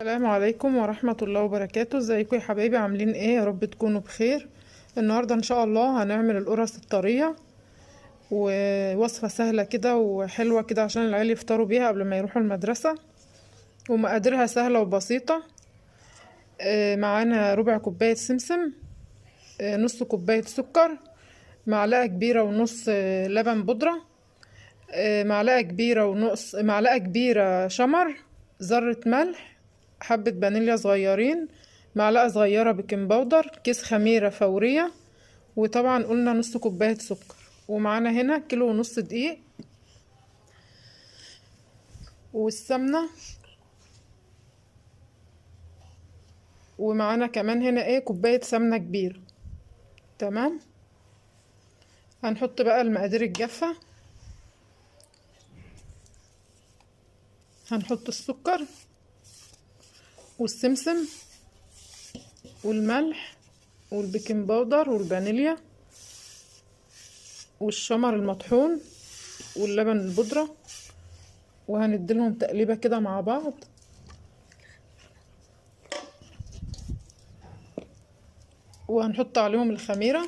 السلام عليكم ورحمة الله وبركاته. ازيكم يا حبايبي؟ عاملين ايه؟ يا رب تكونوا بخير. النهاردة ان شاء الله هنعمل القرص الطرية، ووصفة سهلة كده وحلوة كده عشان العيال يفطروا بيها قبل ما يروحوا المدرسة، ومقاديرها سهلة وبسيطة. معانا ربع كوباية سمسم، نص كوباية سكر، معلقة كبيرة ونص لبن بودرة، معلقة كبيرة شمر، ذرة ملح، حبة فانيليا صغيرين، معلقة صغيرة بيكنج باودر، كيس خميرة فورية، وطبعا قلنا نص كوباية سكر. ومعانا هنا كيلو ونص دقيق، والسمنة، ومعانا كمان هنا ايه كوباية سمنة كبيرة. تمام. هنحط بقى المقادير الجافة. هنحط السكر والسمسم والملح والبيكنج باودر والفانيليا والشمر المطحون واللبن البودرة، وهنديلهم تقليبة كده مع بعض. وهنحط عليهم الخميرة،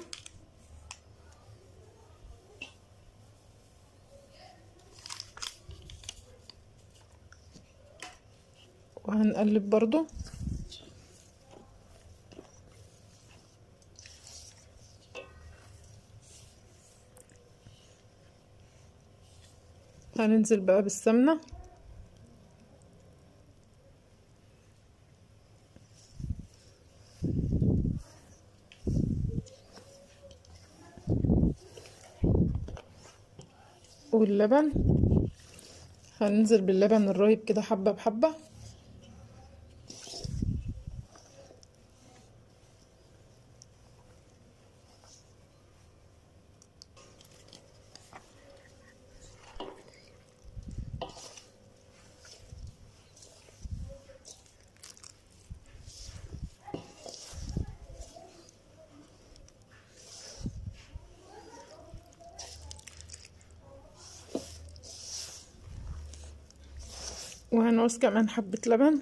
وهنقلب برضو. هننزل بقى بالسمنة، واللبن. هننزل باللبن الرايب كده حبة بحبة. وهنعوز كمان حبة لبن.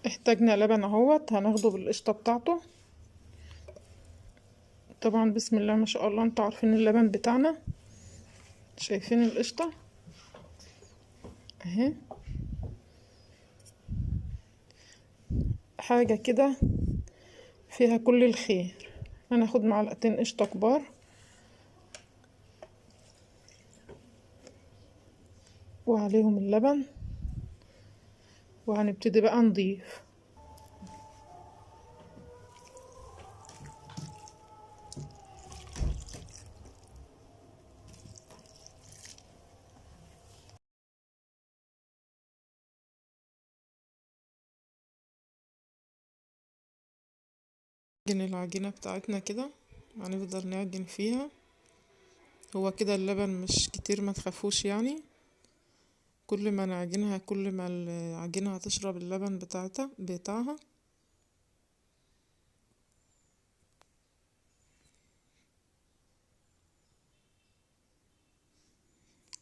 احتاجنا لبن اهوت، هناخده بالقشطة بتاعته. طبعا بسم الله ما شاء الله، انتوا عارفين اللبن بتاعنا، شايفين القشطة اهي، حاجة كده فيها كل الخير. هناخد معلقتين قشطة كبار، وعليهم اللبن، وهنبتدي بقى نضيف. نعجن العجينة بتاعتنا كده، هنفضل نعجن فيها. هو كده اللبن مش كتير، ما تخافوش يعني. كل ما نعجنها كل ما العجينة هتشرب اللبن بتاعها.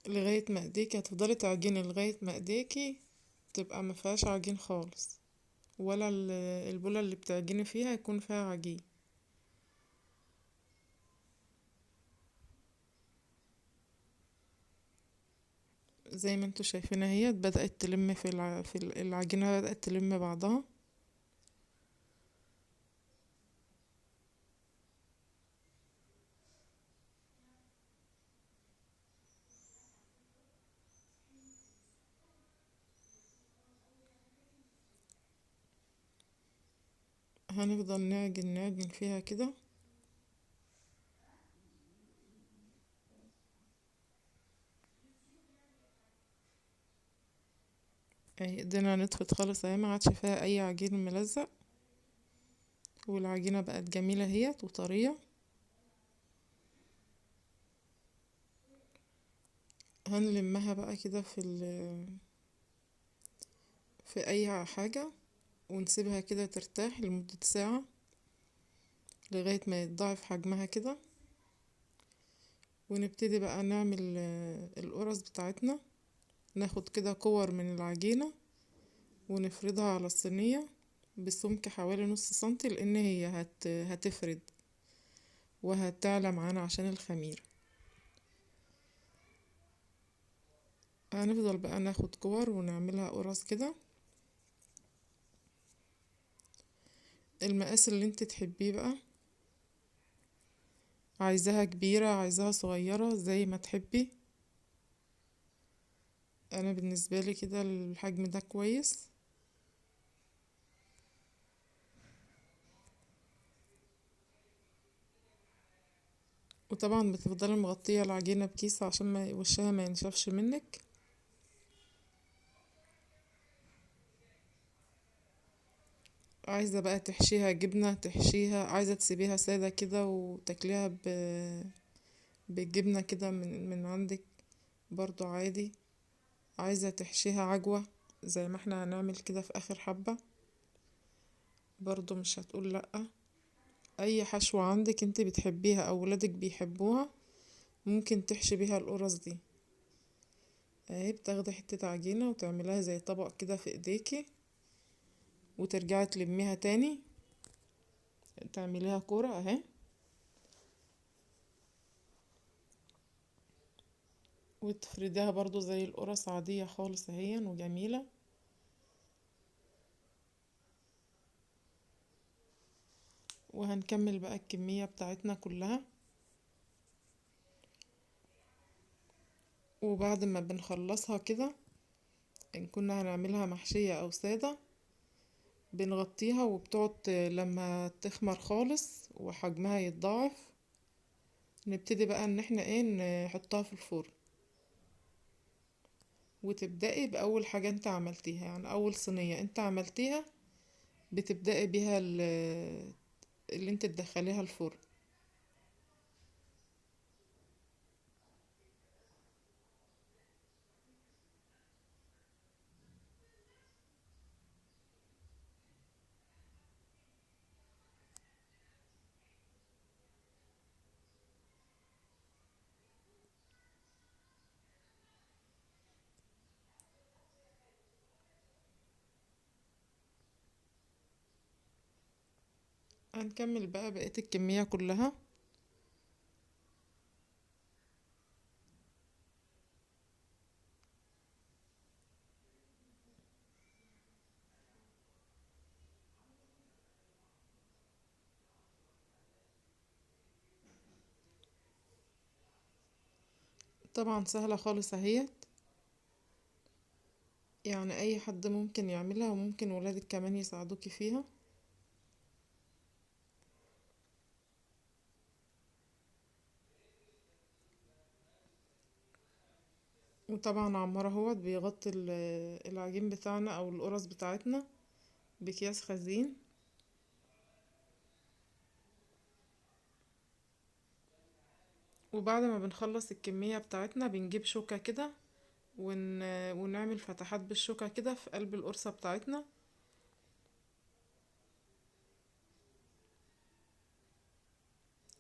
لغاية ما ايديكي هتفضلي تعجني لغاية ما ايديكي تبقى ما فيهاش عجين خالص، ولا البولة اللي بتعجني فيها يكون فيها عجين. زي ما انتوا شايفين اهي بدأت تلم في العجينة، بدأت تلم بعضها. هنفضل نعجن فيها كده. اهي ايدينا نطفت خالص اهي، ما عادش فيها اي عجين ملزق، والعجينة بقت جميلة اهيت وطرية. هنلمها بقى كده في اي حاجة، ونسيبها كده ترتاح لمدة ساعة لغاية ما يتضاعف حجمها كده. ونبتدي بقى نعمل القرص بتاعتنا. ناخد كده كور من العجينة ونفردها على الصينية بسمك حوالي نص سنتي، لان هي هتفرد وهتعلى معانا عشان الخميرة. هنفضل بقى ناخد كور ونعملها قرص كده، المقاس اللي انت تحبيه بقى، عايزاها كبيرة عايزاها صغيرة زي ما تحبي. انا بالنسبة لي كده الحجم ده كويس. وطبعا بتفضلي مغطية العجينة بكيس عشان ما وشها ما ينشفش منك. عايزة بقى تحشيها جبنة تحشيها، عايزة تسيبيها سادة كده وتاكليها بالجبنة كده من عندك برضو عادي. عايزة تحشيها عجوة زي ما احنا هنعمل كده في اخر حبة، برضو مش هتقول لأ. اي حشوة عندك انت بتحبيها او ولادك بيحبوها ممكن تحشي بيها القرص دي. اهي بتاخدي حتة عجينة وتعملها زي طبق كده في ايديكي، وترجعي تلميها تاني تعمليها كورة اهي، وتفرديها برضو زي القرص عادية خالص اهي وجميلة. وهنكمل بقى الكمية بتاعتنا كلها. وبعد ما بنخلصها كده ان كنا هنعملها محشية او سادة بنغطيها وبتقعد لما تخمر خالص وحجمها يتضاعف نبتدي بقى ان احنا ايه نحطها في الفرن. وتبدأي بأول حاجة انت عملتيها، يعني أول صينية انت عملتيها بتبدأي بيها اللي انت تدخليها الفرن. هنكمل بقى بقية الكمية كلها. طبعا سهلة خالص اهيت، يعني اي حد ممكن يعملها وممكن ولادك كمان يساعدوكي فيها. وطبعا عمار اهوت بيغطي العجين بتاعنا او القرص بتاعتنا بأكياس خزين. وبعد ما بنخلص الكمية بتاعتنا بنجيب شوكة كده ونعمل فتحات بالشوكة كده في قلب القرصة بتاعتنا.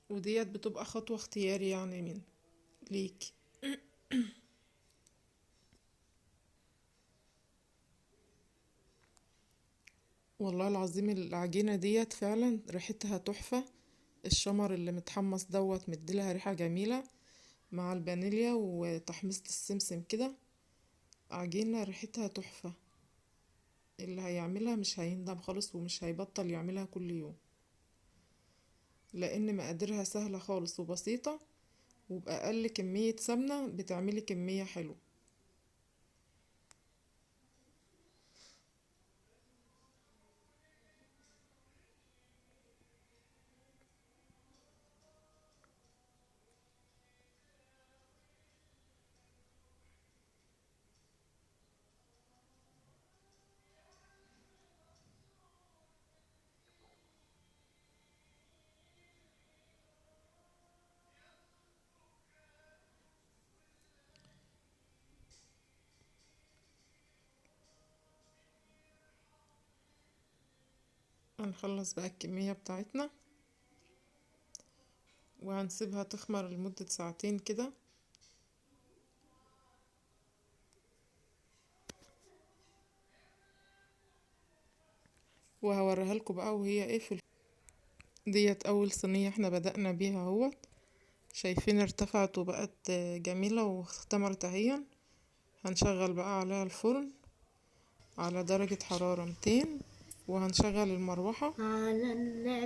وديت بتبقى خطوة اختياري يعني من ليكي. والله العظيم العجينة ديت فعلا ريحتها تحفة. الشمر اللي متحمص دوت مديلها ريحة جميلة مع الفانيليا وتحميصة السمسم كده. عجينة ريحتها تحفة، اللي هيعملها مش هيندم خالص ومش هيبطل يعملها كل يوم، لان مقاديرها سهلة خالص وبسيطة، وبأقل كمية سمنة بتعملي كمية حلوة. هنخلص بقى الكمية بتاعتنا وهنسيبها تخمر لمدة ساعتين كده. وهوريها لكم بقى وهي ايه ديت اول صينية احنا بدأنا بيها اهوت. شايفين ارتفعت وبقت جميلة واختمرت اهي. هنشغل بقى عليها الفرن على درجة حرارة 200، وهنشغل المروحة.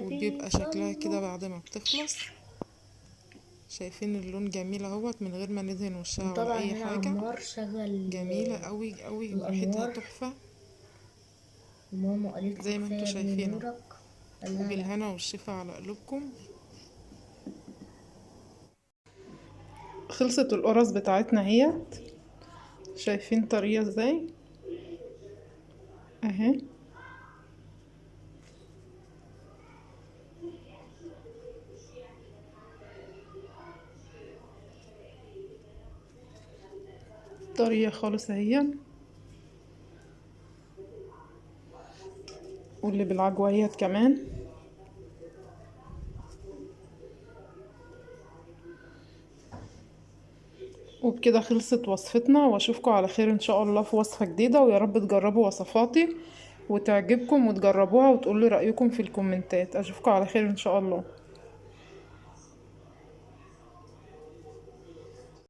وبيبقى شكلها كده بعد ما بتخلص. شايفين اللون جميل اهوت من غير ما ندهن وشها ولا اي حاجة. جميلة قوي قوي وريحتها تحفة ماما قالت زي ما انتوا شايفينها. لا. بالهنا والشفا على قلوبكم. خلصت القرص بتاعتنا اهيت. شايفين طريقة ازاي اهي. طريقة خالص اهي. واللي بالعجويات كمان. وبكده خلصت وصفتنا، واشوفكم على خير ان شاء الله في وصفة جديدة. ويا رب تجربوا وصفاتي وتعجبكم وتجربوها وتقولوا رأيكم في الكومنتات. اشوفكم على خير ان شاء الله.